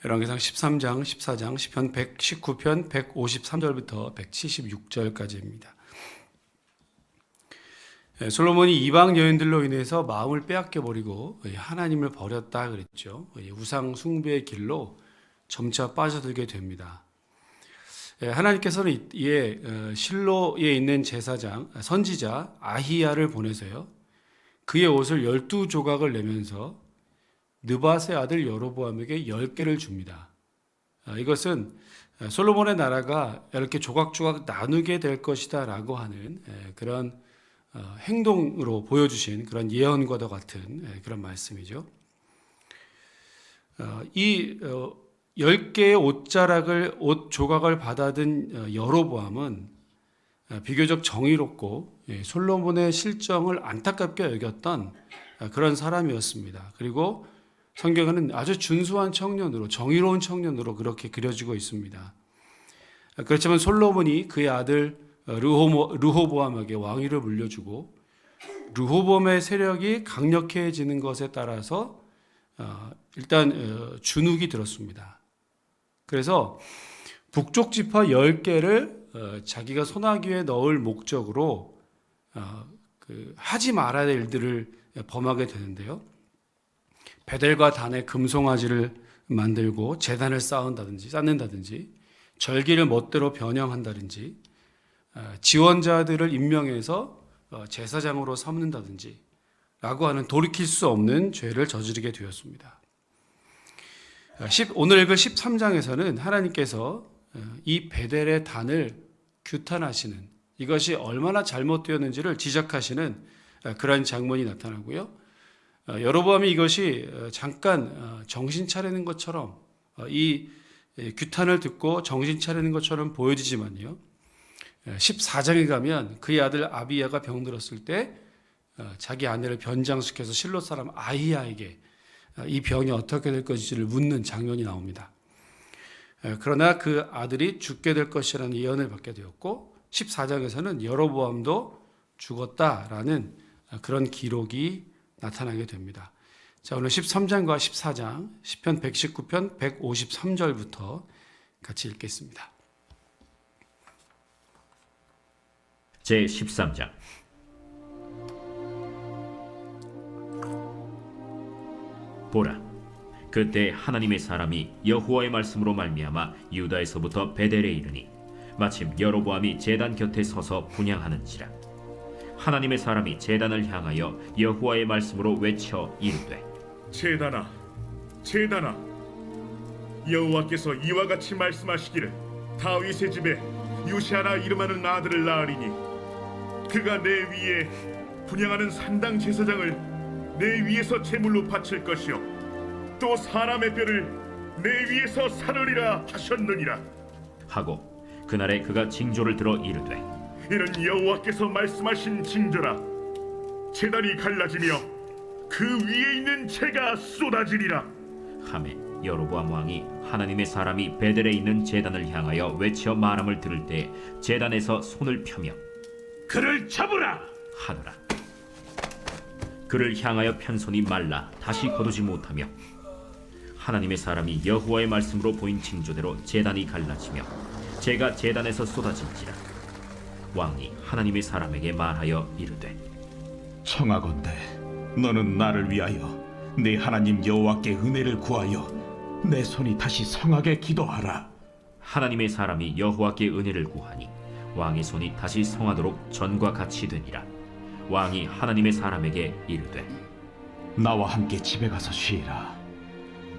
열왕기상 13장, 14장, 시편 119편 153절부터 176절까지입니다. 솔로몬이 이방 여인들로 인해서 마음을 빼앗겨 버리고 하나님을 버렸다 그랬죠. 우상 숭배의 길로 점차 빠져들게 됩니다. 하나님께서는 이에 실로에 있는 제사장 선지자 아히야를 보내서요, 그의 옷을 12조각을 내면서 느밧의 아들 여로보암에게 10개를 줍니다. 이것은 솔로몬의 나라가 이렇게 조각조각 나누게 될 것이다 라고 하는 그런 행동으로 보여주신 그런 예언과도 같은 그런 말씀이죠. 이 10개의 옷 조각을 받아든 여로보암은 비교적 정의롭고 솔로몬의 실정을 안타깝게 여겼던 그런 사람이었습니다. 그리고 성경에는 아주 준수한 청년으로, 정의로운 청년으로 그렇게 그려지고 있습니다. 그렇지만 솔로몬이 그의 아들 르호보암에게 왕위를 물려주고 르호보암의 세력이 강력해지는 것에 따라서 일단 주눅이 들었습니다. 그래서 북쪽 지파 10개를 자기가 소나기에 넣을 목적으로 하지 말아야 될 일들을 범하게 되는데요. 베델과 단에 금송아지를 만들고 제단을 쌓는다든지 절기를 멋대로 변형한다든지 지원자들을 임명해서 제사장으로 삼는다든지 라고 하는 돌이킬 수 없는 죄를 저지르게 되었습니다. 오늘 읽을 13장에서는 하나님께서 이 베델의 단을 규탄하시는, 이것이 얼마나 잘못되었는지를 지적하시는 그런 장면이 나타나고요. 여로보암이 이것이 잠깐 정신 차리는 것처럼, 이 규탄을 듣고 정신 차리는 것처럼 보여지지만요, 14장에 가면 그의 아들 아비야가 병들었을 때 자기 아내를 변장시켜서 실로 사람 아히야에게 이 병이 어떻게 될 것인지를 묻는 장면이 나옵니다. 그러나 그 아들이 죽게 될 것이라는 예언을 받게 되었고 14장에서는 여로보암도 죽었다라는 그런 기록이 나타나게 됩니다. 자, 오늘 13장과 14장 시편 119편 153절부터 같이 읽겠습니다. 제13장. 보라, 그때 하나님의 사람이 여호와의 말씀으로 말미암아 유다에서부터 베델에 이르니 마침 여로보암이 제단 곁에 서서 분향하는지라. 하나님의 사람이 제단을 향하여 여호와의 말씀으로 외쳐 이르되, 제단아, 제단아, 여호와께서 이와 같이 말씀하시기를 다윗의 집에 요시아라 이름하는 아들을 낳으리니 그가 내 위에 분향하는 산당 제사장을 내 위에서 제물로 바칠 것이요 또 사람의 뼈를 내 위에서 사르리라 하셨느니라 하고 그날에 그가 징조를 들어 이르되, 이는 여호와께서 말씀하신 징조라. 제단이 갈라지며 그 위에 있는 재가 쏟아지리라 하매 여로보암 왕이 하나님의 사람이 베델에 있는 제단을 향하여 외쳐 말함을 들을 때 제단에서 손을 펴며 그를 잡으라 하노라. 그를 향하여 편 손이 말라 다시 거두지 못하며 하나님의 사람이 여호와의 말씀으로 보인 징조대로 제단이 갈라지며 재가 제단에서 쏟아진지라. 왕이 하나님의 사람에게 말하여 이르되, 청하건대 너는 나를 위하여 네 하나님 여호와께 은혜를 구하여 내 손이 다시 성하게 기도하라. 하나님의 사람이 여호와께 은혜를 구하니 왕의 손이 다시 성하도록 전과 같이 되니라. 왕이 하나님의 사람에게 이르되, 나와 함께 집에 가서 쉬라.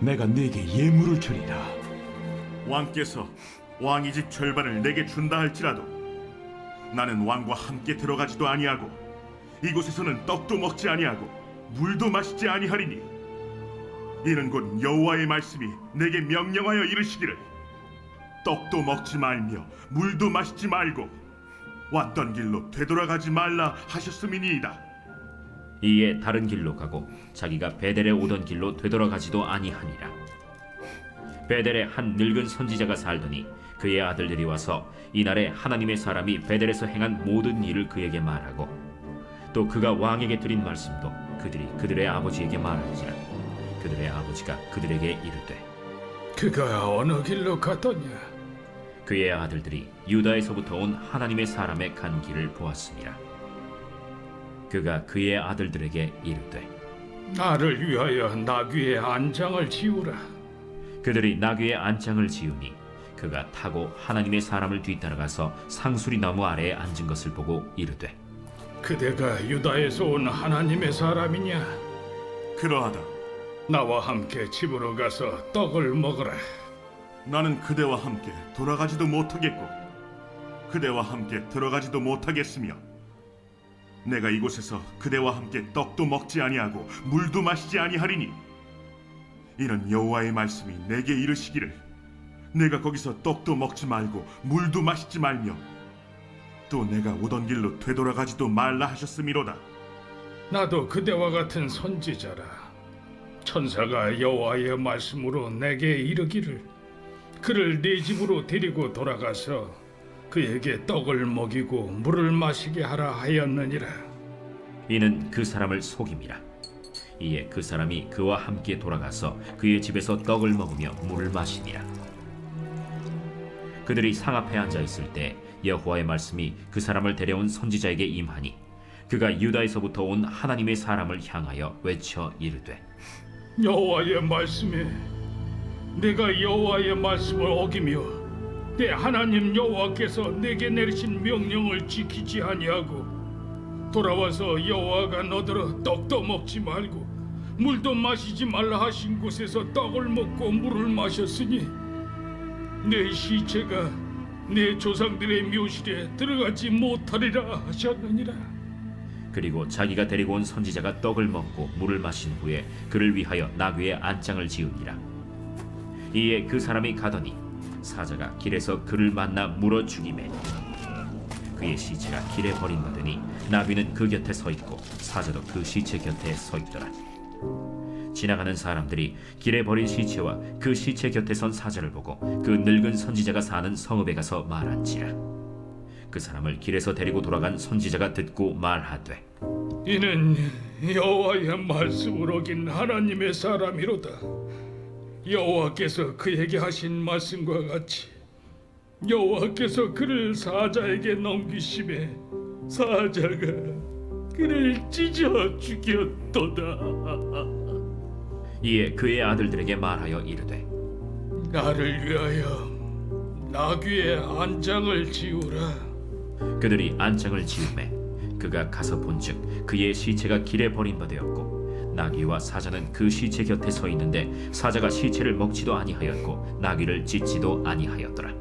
내가 네게 예물을 주리라. 왕께서 왕의 집 절반을 내게 준다 할지라도 나는 왕과 함께 들어가지도 아니하고 이곳에서는 떡도 먹지 아니하고 물도 마시지 아니하리니 이는 곧 여호와의 말씀이 내게 명령하여 이르시기를 떡도 먹지 말며 물도 마시지 말고 왔던 길로 되돌아가지 말라 하셨음이니이다. 이에 다른 길로 가고 자기가 베델에 오던 길로 되돌아가지도 아니하니라. 베델에 한 늙은 선지자가 살더니 그의 아들들이 와서 이날에 하나님의 사람이 베델에서 행한 모든 일을 그에게 말하고 또 그가 왕에게 드린 말씀도 그들이 그들의 아버지에게 말한지라. 그들의 아버지가 그들에게 이르되, 그가 어느 길로 가더냐? 그의 아들들이 유다에서부터 온 하나님의 사람의 간 길을 보았습니다. 그가 그의 아들들에게 이르되 나를 위하여 나귀의 안장을 지우라. 그들이 나귀의 안장을 지으니 그가 타고 하나님의 사람을 뒤따라가서 상수리 나무 아래에 앉은 것을 보고 이르되 그대가 유다에서 온 하나님의 사람이냐? 그러하다. 나와 함께 집으로 가서 떡을 먹으라. 나는 그대와 함께 돌아가지도 못하겠고 그대와 함께 들어가지도 못하겠으며 내가 이곳에서 그대와 함께 떡도 먹지 아니하고 물도 마시지 아니하리니 이는 여호와의 말씀이 내게 이르시기를 내가 거기서 떡도 먹지 말고 물도 마시지 말며 또 내가 오던 길로 되돌아가지도 말라 하셨음이로다. 나도 그대와 같은 선지자라. 천사가 여호와의 말씀으로 내게 이르기를 그를 네 집으로 데리고 돌아가서 그에게 떡을 먹이고 물을 마시게 하라 하였느니라. 이는 그 사람을 속임이라. 이에 그 사람이 그와 함께 돌아가서 그의 집에서 떡을 먹으며 물을 마시니라. 그들이 상 앞에 앉아 있을 때 여호와의 말씀이 그 사람을 데려온 선지자에게 임하니 그가 유다에서부터 온 하나님의 사람을 향하여 외쳐 이르되 여호와의 말씀에 내가 여호와의 말씀을 어기며 내 하나님 여호와께서 내게 내리신 명령을 지키지 아니하고 돌아와서 여호와가 너더러 떡도 먹지 말고 물도 마시지 말라 하신 곳에서 떡을 먹고 물을 마셨으니 내 시체가 내 조상들의 묘실에 들어가지 못하리라 하셨느니라. 그리고 자기가 데리고 온 선지자가 떡을 먹고 물을 마신 후에 그를 위하여 나귀의 안장을 지으니라. 이에 그 사람이 가더니 사자가 길에서 그를 만나 물어 죽이매 그의 시체가 길에 버림받으니 나귀는 그 곁에 서 있고 사자도 그 시체 곁에 서 있더라. 지나가는 사람들이 길에 버린 시체와 그 시체 곁에 선 사자를 보고 그 늙은 선지자가 사는 성읍에 가서 말한지라. 그 사람을 길에서 데리고 돌아간 선지자가 듣고 말하되 이는 여호와의 말씀을 어긴 하나님의 사람이로다. 여호와께서 그에게 하신 말씀과 같이 여호와께서 그를 사자에게 넘기심에 사자가 그를 찢어 죽였도다. 이에 그의 아들들에게 말하여 이르되 나를 위하여 나귀의 안장을 지우라. 그들이 안장을 지으매 그가 가서 본즉 그의 시체가 길에 버림받았고 나귀와 사자는 그 시체 곁에 서 있는데 사자가 시체를 먹지도 아니하였고 나귀를 찢지도 아니하였더라.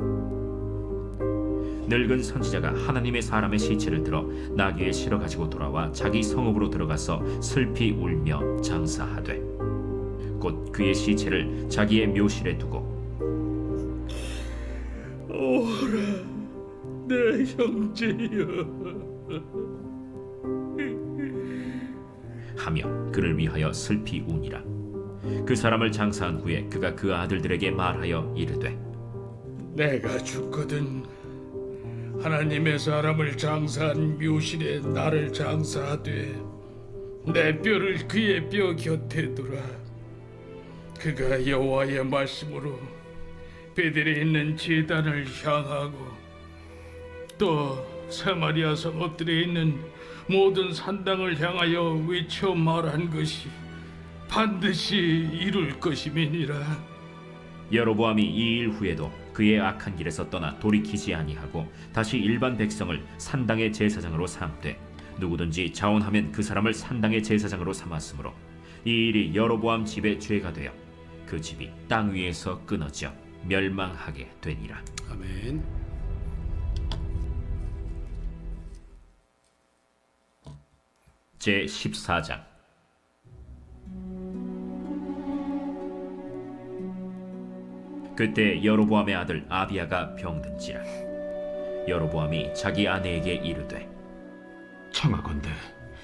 늙은 선지자가 하나님의 사람의 시체를 들어 나귀에 실어 가지고 돌아와 자기 성읍으로 들어가서 슬피 울며 장사하되 곧 그의 시체를 자기의 묘실에 두고 오라 내 형제여 하며 그를 위하여 슬피 우니라. 그 사람을 장사한 후에 그가 그 아들들에게 말하여 이르되 내가 죽거든 하나님의 사람을 장사한 묘실에 나를 장사하되 내 뼈를 그의 뼈 곁에 두라. 그가 여호와의 말씀으로 베델에 있는 제단을 향하고 또 사마리아 성읍들에 있는 모든 산당을 향하여 외쳐 말한 것이 반드시 이룰 것임이니라. 여로보암이 이 일 후에도 그의 악한 길에서 떠나 돌이키지 아니하고 다시 일반 백성을 산당의 제사장으로 삼되 누구든지 자원하면 그 사람을 산당의 제사장으로 삼았으므로 이 일이 여로보암 집의 죄가 되어 그 집이 땅 위에서 끊어져 멸망하게 되니라. 아멘. 제 14장. 그때 여로보암의 아들 아비야가 병든지라. 여로보암이 자기 아내에게 이르되 청하건대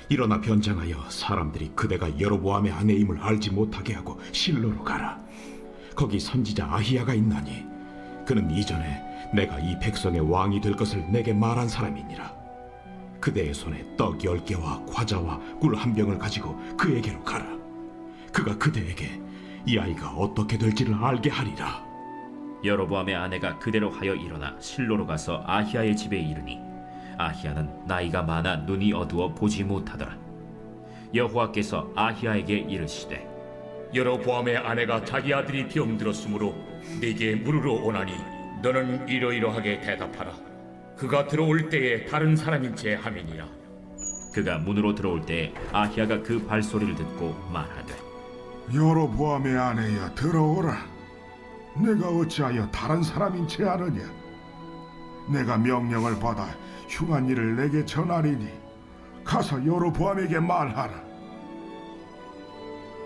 일어나 변장하여 사람들이 그대가 여로보암의 아내임을 알지 못하게 하고 실로로 가라. 거기 선지자 아히야가 있나니 그는 이전에 내가 이 백성의 왕이 될 것을 내게 말한 사람이니라. 그대의 손에 떡 10개와 과자와 꿀 1병을 가지고 그에게로 가라. 그가 그대에게 이 아이가 어떻게 될지를 알게 하리라. 여로보암의 아내가 그대로 하여 일어나 실로로 가서 아히야의 집에 이르니 아히야는 나이가 많아 눈이 어두워 보지 못하더라. 여호와께서 아히야에게 이르시되 여로보암의 아내가 자기 아들이 병들었으므로 네게 물으러 오나니 너는 이러이러하게 대답하라. 그가 들어올 때에 다른 사람인체 함이니라. 그가 문으로 들어올 때에 아히야가 그 발소리를 듣고 말하되 여로보암의 아내야, 들어오라. 내가 어찌하여 다른 사람인 채 아느냐? 내가 명령을 받아 흉한 일을 내게 전하리니 가서 여로보암에게 말하라.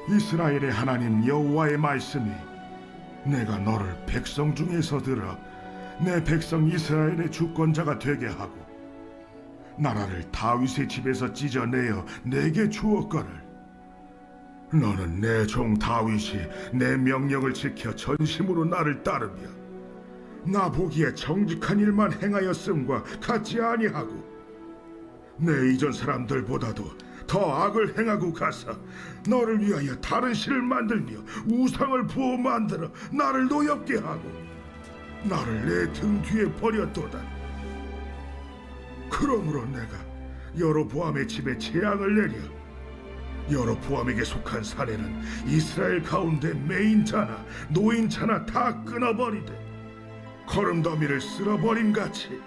이스라엘의 하나님 여호와의 말씀이 내가 너를 백성 중에서 들어 내 백성 이스라엘의 주권자가 되게 하고 나라를 다윗의 집에서 찢어내어 내게 주었거늘 너는 내 종 다윗이 내 명령을 지켜 전심으로 나를 따르며 나 보기에 정직한 일만 행하였음과 같지 아니하고 내 이전 사람들보다도 더 악을 행하고 가서 너를 위하여 다른 신을 만들며 우상을 부어 만들어 나를 노엽게 하고 나를 내 등 뒤에 버렸도다. 그러므로 내가 여로보암의 집에 재앙을 내려 여로보암에게 속한 사내는 이스라엘 가운데 매인자나 노인자나 다 끊어버리되 거름더미를 쓸어버림같이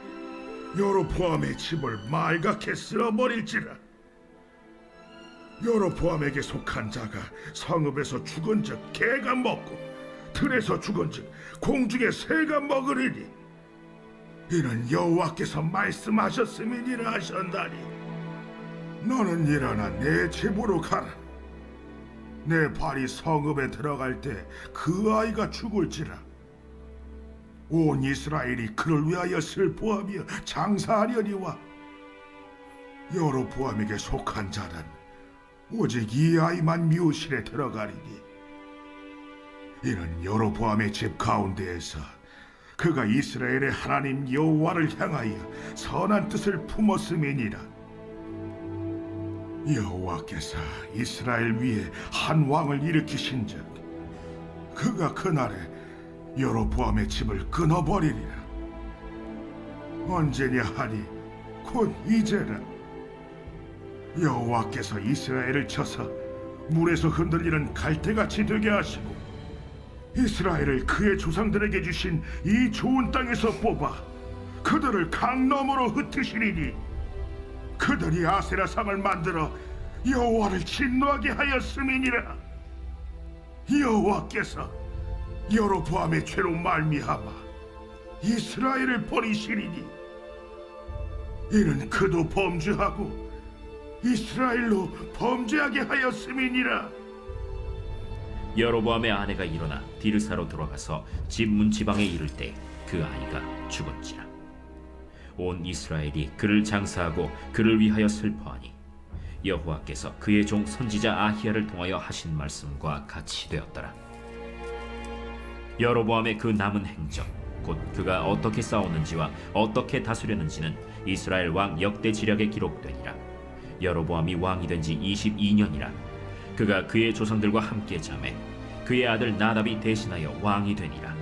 여로보암의 집을 말갛게 쓸어버릴지라. 여로보암에게 속한 자가 성읍에서 죽은즉 개가 먹고 들에서 죽은즉 공중의 새가 먹으리니 이는 여호와께서 말씀하셨음이니라 하셨나니 너는 일어나 내 집으로 가라. 내 발이 성읍에 들어갈 때 그 아이가 죽을지라. 온 이스라엘이 그를 위하여 슬퍼하며 장사하려니와 여로보암에게 속한 자는 오직 이 아이만 묘실에 들어가리니 이는 여로보암의 집 가운데에서 그가 이스라엘의 하나님 여호와를 향하여 선한 뜻을 품었음이니라. 여호와께서 이스라엘 위에 한 왕을 일으키신즉 그가 그날에 여로보암의 집을 끊어버리리라. 언제냐 하니 곧 이제라. 여호와께서 이스라엘을 쳐서 물에서 흔들리는 갈대같이 되게 하시고 이스라엘을 그의 조상들에게 주신 이 좋은 땅에서 뽑아 그들을 강 너머로 흩으시리니 그들이 아세라상을 만들어 여호와를 진노하게 하였음이니라. 여호와께서 여로보암의 죄로 말미암아 이스라엘을 버리시리니 이는 그도 범죄하고 이스라엘로 범죄하게 하였음이니라. 여로보암의 아내가 일어나 디르사로 돌아가서 집 문지방에 이를 때 그 아이가 죽었지라. 온 이스라엘이 그를 장사하고 그를 위하여 슬퍼하니 여호와께서 그의 종 선지자 아히야를 통하여 하신 말씀과 같이 되었더라. 여로보암의 그 남은 행적 곧 그가 어떻게 싸웠는지와 어떻게 다스렸는지는 이스라엘 왕 역대 지략에 기록되니라. 여로보암이 왕이 된 지 22년이라. 그가 그의 조상들과 함께 잠에 그의 아들 나답이 대신하여 왕이 되니라.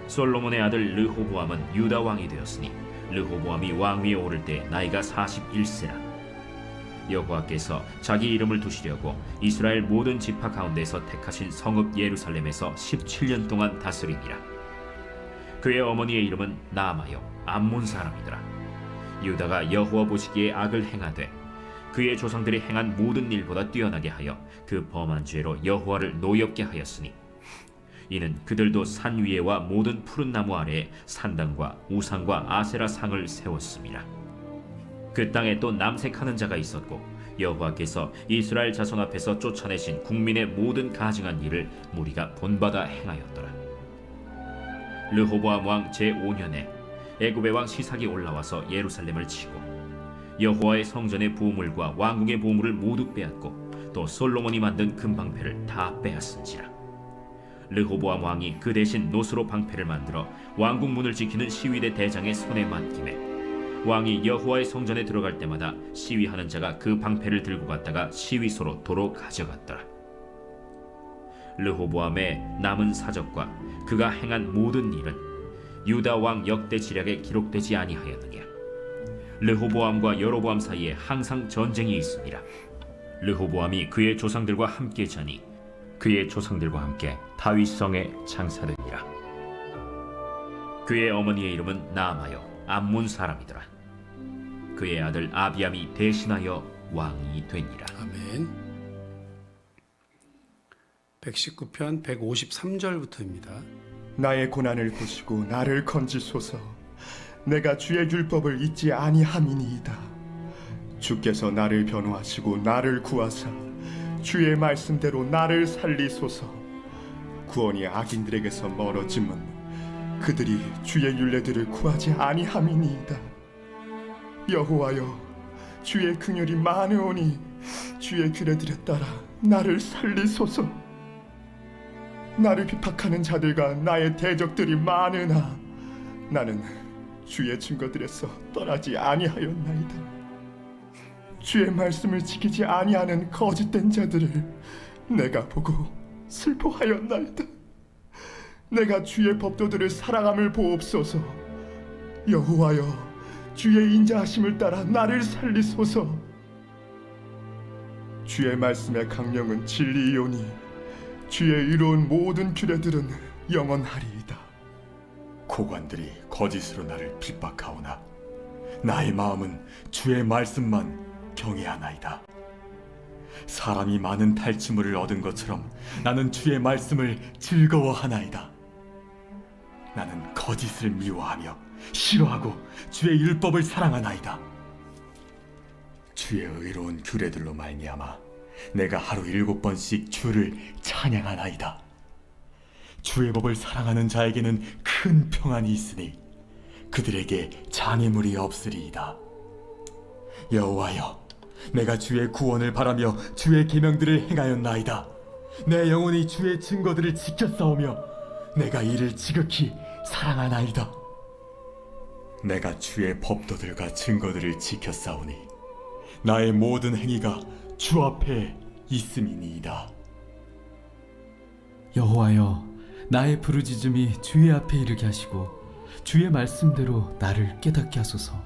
솔로몬의 아들 르호보암은 유다 왕이 되었으니 르호보암이 왕위에 오를 때 나이가 41세라. 여호와께서 자기 이름을 두시려고 이스라엘 모든 지파 가운데서 택하신 성읍 예루살렘에서 17년 동안 다스리니라. 그의 어머니의 이름은 나아마요 암몬 사람이더라. 유다가 여호와 보시기에 악을 행하되 그의 조상들이 행한 모든 일보다 뛰어나게 하여 그 범한 죄로 여호와를 노엽게 하였으니 이는 그들도 산 위에와 모든 푸른 나무 아래에 산당과 우상과 아세라 상을 세웠습니다. 그 땅에 또 남색하는 자가 있었고 여호와께서 이스라엘 자손 앞에서 쫓아내신 국민의 모든 가증한 일을 무리가 본받아 행하였더라. 르호보암 왕 제5년에 애굽의 왕 시삭이 올라와서 예루살렘을 치고 여호와의 성전의 보물과 왕궁의 보물을 모두 빼앗고 또 솔로몬이 만든 금방패를 다 빼앗은지라. 르호보암 왕이 그 대신 노스로 방패를 만들어 왕궁 문을 지키는 시위대 대장의 손에 맡김에 왕이 여호와의 성전에 들어갈 때마다 시위하는 자가 그 방패를 들고 갔다가 시위소로 도로 가져갔더라. 르호보암의 남은 사적과 그가 행한 모든 일은 유다 왕 역대 지략에 기록되지 아니하였느냐. 르호보암과 여로보암 사이에 항상 전쟁이 있으니라. 르호보암이 그의 조상들과 함께 자니 그의 조상들과 함께 다윗성에 장사되니라. 그의 어머니의 이름은 나아마요 암몬 사람이더라. 그의 아들 아비암이 대신하여 왕이 되니라. 아멘. 119편 153절부터입니다. 나의 고난을 보시고 나를 건지소서. 내가 주의 율법을 잊지 아니함이니이다. 주께서 나를 변호하시고 나를 구하사 주의 말씀대로 나를 살리소서. 구원이 악인들에게서 멀어짐은 그들이 주의 율례들을 구하지 아니함이니이다. 여호와여, 주의 긍휼이 많으오니 주의 규례들에 따라 나를 살리소서. 나를 비박하는 자들과 나의 대적들이 많으나 나는 주의 증거들에서 떠나지 아니하였나이다. 주의 말씀을 지키지 아니하는 거짓된 자들을 내가 보고 슬퍼하였나이다. 내가 주의 법도들을 사랑함을 보옵소서. 여호와여, 주의 인자하심을 따라 나를 살리소서. 주의 말씀의 강령은 진리이오니 주의 의로운 모든 규례들은 영원하리이다. 고관들이 거짓으로 나를 핍박하오나 나의 마음은 주의 말씀만 경외하나이다. 사람이 많은 탈취물을 얻은 것처럼 나는 주의 말씀을 즐거워하나이다. 나는 거짓을 미워하며 싫어하고 주의 율법을 사랑하나이다. 주의 의로운 규례들로 말미암아 내가 하루 7번씩 주를 찬양하나이다. 주의 법을 사랑하는 자에게는 큰 평안이 있으니 그들에게 장애물이 없으리이다. 여호와여, 내가 주의 구원을 바라며 주의 계명들을 행하였나이다. 내 영혼이 주의 증거들을 지켰사오며 내가 이를 지극히 사랑하나이다. 내가 주의 법도들과 증거들을 지켰사오니 나의 모든 행위가 주 앞에 있음이니이다. 여호와여, 나의 부르짖음이 주의 앞에 이르게 하시고 주의 말씀대로 나를 깨닫게 하소서.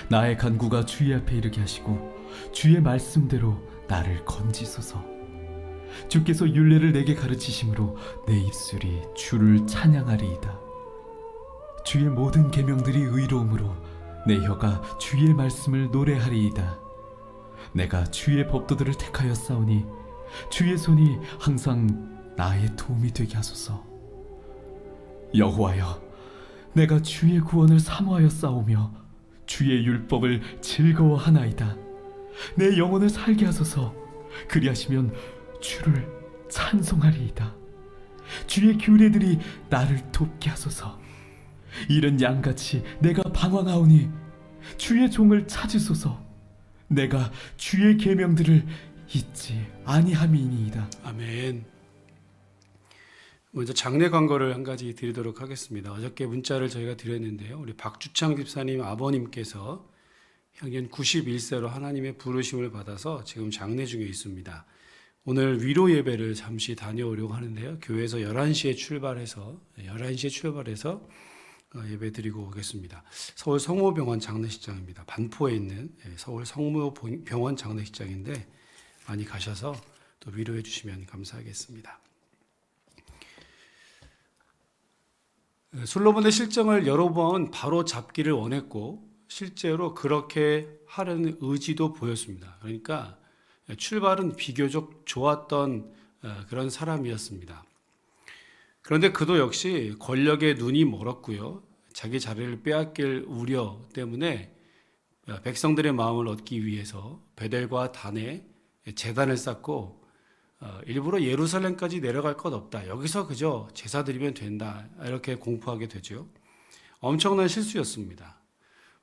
나의 간구가 주의 앞에 이르게 하시고 주의 말씀대로 나를 건지소서. 주께서 율례를 내게 가르치심으로 내 입술이 주를 찬양하리이다. 주의 모든 계명들이 의로움으로 내 혀가 주의 말씀을 노래하리이다. 내가 주의 법도들을 택하였사오니 주의 손이 항상 나의 도움이 되게 하소서. 여호와여, 내가 주의 구원을 사모하였사오며 주의 율법을 즐거워하나이다. 내 영혼을 살게 하소서. 그리하시면 주를 찬송하리이다. 주의 규례들이 나를 돕게 하소서. 이른 양같이 내가 방황하오니 주의 종을 찾으소서. 내가 주의 계명들을 잊지 아니함이니이다. 아멘. 먼저 장례 광고를 한 가지 드리도록 하겠습니다. 어저께 문자를 저희가 드렸는데요. 우리 박주창 집사님 아버님께서 향년 91세로 하나님의 부르심을 받아서 지금 장례 중에 있습니다. 오늘 위로 예배를 잠시 다녀오려고 하는데요. 교회에서 11시에 출발해서 예배 드리고 오겠습니다. 서울 성모병원 장례식장입니다. 반포에 있는 서울 성모병원 장례식장인데 많이 가셔서 또 위로해 주시면 감사하겠습니다. 솔로몬의 실정을 여러 번 바로 잡기를 원했고 실제로 그렇게 하려는 의지도 보였습니다. 그러니까 출발은 비교적 좋았던 그런 사람이었습니다. 그런데 그도 역시 권력에 눈이 멀었고요. 자기 자리를 빼앗길 우려 때문에 백성들의 마음을 얻기 위해서 베델과 단에 제단을 쌓고 일부러 예루살렘까지 내려갈 것 없다. 여기서 그저 제사 드리면 된다. 이렇게 공포하게 되죠. 엄청난 실수였습니다.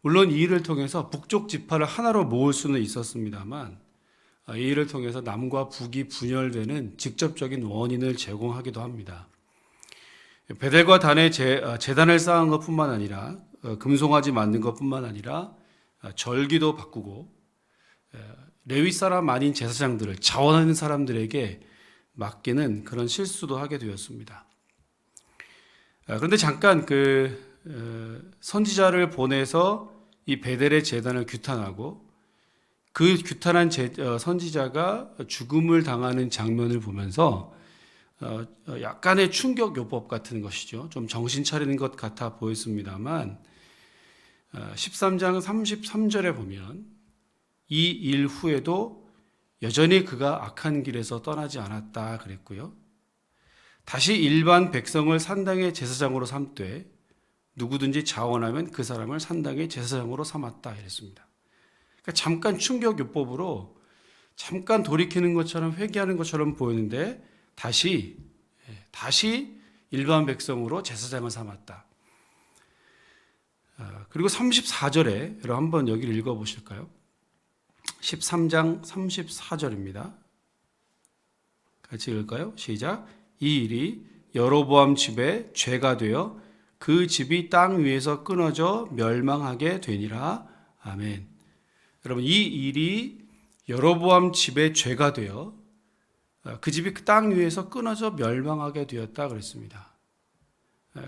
물론 이 일을 통해서 북쪽 지파를 하나로 모을 수는 있었습니다만 이 일을 통해서 남과 북이 분열되는 직접적인 원인을 제공하기도 합니다. 베델과 단에 제단을 쌓은 것뿐만 아니라 금송아지 만든 것뿐만 아니라 절기도 바꾸고 레위 사람 아닌 제사장들을 자원하는 사람들에게 맡기는 그런 실수도 하게 되었습니다. 그런데 잠깐 선지자를 보내서 이 베델의 제단을 규탄하고 그 규탄한 선지자가 죽음을 당하는 장면을 보면서 약간의 충격 요법 같은 것이죠. 좀 정신 차리는 것 같아 보였습니다만 13장 33절에 보면 이 일 후에도 여전히 그가 악한 길에서 떠나지 않았다 그랬고요. 다시 일반 백성을 산당의 제사장으로 삼되 누구든지 자원하면 그 사람을 산당의 제사장으로 삼았다 이랬습니다. 그러니까 잠깐 충격 요법으로 잠깐 돌이키는 것처럼 회개하는 것처럼 보이는데 다시 일반 백성으로 제사장을 삼았다. 그리고 34절에 여러분 한번 여기를 읽어보실까요? 13장 34절입니다. 같이 읽을까요? 시작. 이 일이 여로보암 집에 죄가 되어 그 집이 땅 위에서 끊어져 멸망하게 되니라. 아멘. 여러분 이 일이 여로보암 집에 죄가 되어 그 집이 땅 위에서 끊어져 멸망하게 되었다 그랬습니다.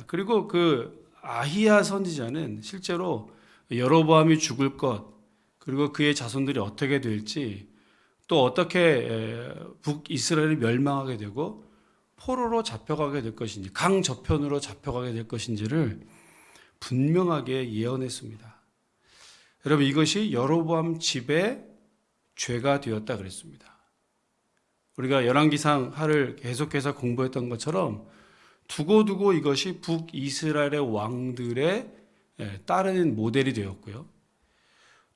그리고 그 아히야 선지자는 실제로 여로보암이 죽을 것 그리고 그의 자손들이 어떻게 될지 또 어떻게 북이스라엘이 멸망하게 되고 포로로 잡혀가게 될 것인지 강 저편으로 잡혀가게 될 것인지를 분명하게 예언했습니다. 여러분 이것이 여로보암 집의 죄가 되었다 그랬습니다. 우리가 열왕기상 하를 계속해서 공부했던 것처럼 두고두고 이것이 북이스라엘의 왕들의 따르는 모델이 되었고요.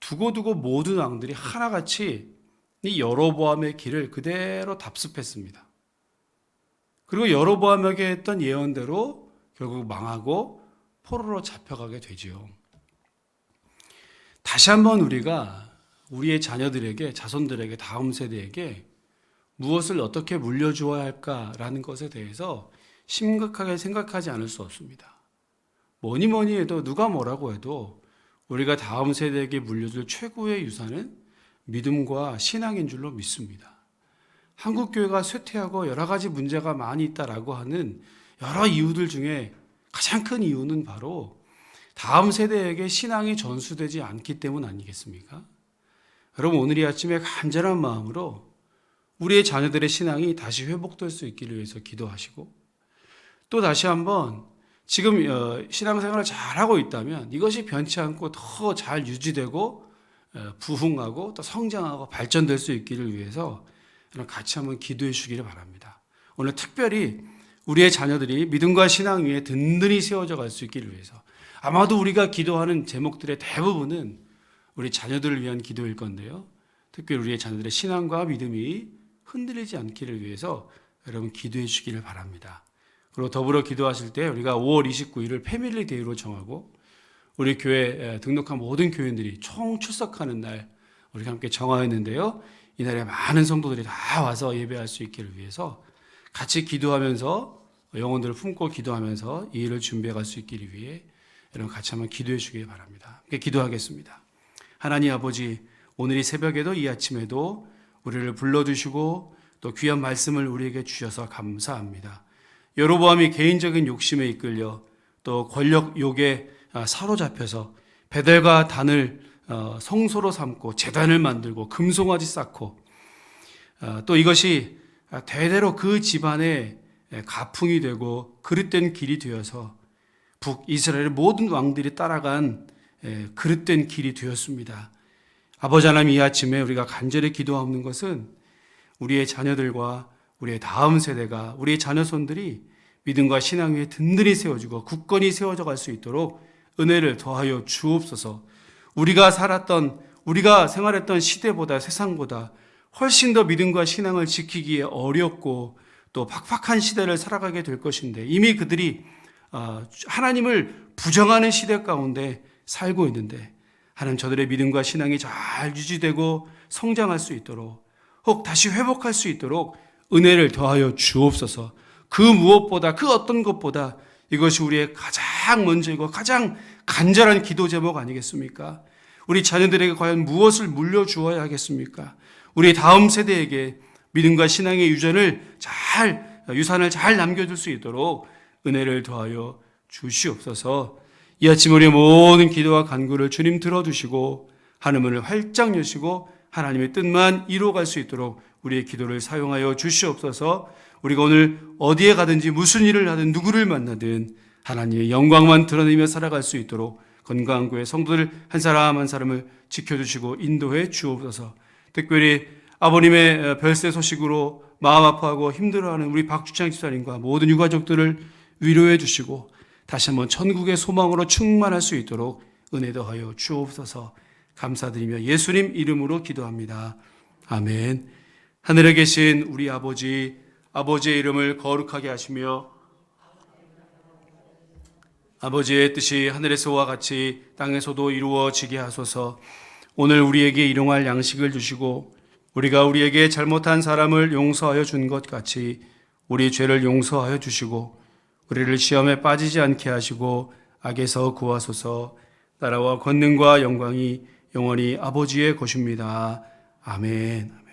두고두고 모든 왕들이 하나같이 이 여로보암의 길을 그대로 답습했습니다. 그리고 여로보암에게 했던 예언대로 결국 망하고 포로로 잡혀가게 되지요. 다시 한번 우리가 우리의 자녀들에게, 자손들에게, 다음 세대에게 무엇을 어떻게 물려주어야 할까라는 것에 대해서 심각하게 생각하지 않을 수 없습니다. 뭐니 해도 누가 뭐라고 해도 우리가 다음 세대에게 물려줄 최고의 유산은 믿음과 신앙인 줄로 믿습니다. 한국교회가 쇠퇴하고 여러 가지 문제가 많이 있다라고 하는 여러 이유들 중에 가장 큰 이유는 바로 다음 세대에게 신앙이 전수되지 않기 때문 아니겠습니까? 여러분 오늘 이 아침에 간절한 마음으로 우리의 자녀들의 신앙이 다시 회복될 수 있기를 위해서 기도하시고 또 다시 한번 지금 신앙생활을 잘하고 있다면 이것이 변치 않고 더 잘 유지되고 부흥하고 또 성장하고 발전될 수 있기를 위해서 같이 한번 기도해 주시기를 바랍니다. 오늘 특별히 우리의 자녀들이 믿음과 신앙 위에 든든히 세워져 갈 수 있기를 위해서 아마도 우리가 기도하는 제목들의 대부분은 우리 자녀들을 위한 기도일 건데요. 특별히 우리의 자녀들의 신앙과 믿음이 흔들리지 않기를 위해서 여러분 기도해 주시기를 바랍니다. 그리고 더불어 기도하실 때 우리가 5월 29일을 패밀리 데이로 정하고 우리 교회 등록한 모든 교인들이 총 출석하는 날 우리가 함께 정하였는데요. 이날에 많은 성도들이 다 와서 예배할 수 있기를 위해서 같이 기도하면서 영혼들을 품고 기도하면서 이 일을 준비해 갈 수 있기를 위해 여러분 같이 한번 기도해 주시기 바랍니다. 함께 기도하겠습니다. 하나님 아버지, 오늘 이 새벽에도 이 아침에도 우리를 불러주시고 또 귀한 말씀을 우리에게 주셔서 감사합니다. 여로보암이 개인적인 욕심에 이끌려 또 권력 욕에 사로잡혀서 베델과 단을 성소로 삼고 제단을 만들고 금송아지 쌓고 또 이것이 대대로 그 집안의 가풍이 되고 그릇된 길이 되어서 북이스라엘의 모든 왕들이 따라간 그릇된 길이 되었습니다. 아버지 하나님, 이 아침에 우리가 간절히 기도하는 것은 우리의 자녀들과 우리의 다음 세대가 우리의 자녀손들이 믿음과 신앙 위에 든든히 세워지고 굳건히 세워져 갈 수 있도록 은혜를 더하여 주옵소서. 우리가 생활했던 시대보다 세상보다 훨씬 더 믿음과 신앙을 지키기에 어렵고 또 팍팍한 시대를 살아가게 될 것인데 이미 그들이 하나님을 부정하는 시대 가운데 살고 있는데 하나님 저들의 믿음과 신앙이 잘 유지되고 성장할 수 있도록 혹 다시 회복할 수 있도록 은혜를 더하여 주옵소서. 그 무엇보다 그 어떤 것보다 이것이 우리의 가장 먼저이고 가장 간절한 기도 제목 아니겠습니까? 우리 자녀들에게 과연 무엇을 물려주어야 하겠습니까? 우리 다음 세대에게 믿음과 신앙의 유산을 잘 남겨둘 수 있도록 은혜를 더하여 주시옵소서. 이 아침 우리의 모든 기도와 간구를 주님 들어주시고 하늘문을 활짝 여시고 하나님의 뜻만 이루어갈 수 있도록 우리의 기도를 사용하여 주시옵소서. 우리가 오늘 어디에 가든지 무슨 일을 하든 누구를 만나든 하나님의 영광만 드러내며 살아갈 수 있도록 건강한 교회 성도들 한 사람 한 사람을 지켜주시고 인도해 주옵소서. 특별히 아버님의 별세 소식으로 마음 아파하고 힘들어하는 우리 박주창 집사님과 모든 유가족들을 위로해 주시고 다시 한번 천국의 소망으로 충만할 수 있도록 은혜 더하여 주옵소서. 감사드리며 예수님 이름으로 기도합니다. 아멘. 하늘에 계신 우리 아버지의 이름을 거룩하게 하시며 아버지의 뜻이 하늘에서와 같이 땅에서도 이루어지게 하소서. 오늘 우리에게 일용할 양식을 주시고 우리가 우리에게 잘못한 사람을 용서하여 준 것 같이 우리 죄를 용서하여 주시고 우리를 시험에 빠지지 않게 하시고 악에서 구하소서. 나라와 권능과 영광이 영원히 아버지의 것입니다. 아멘.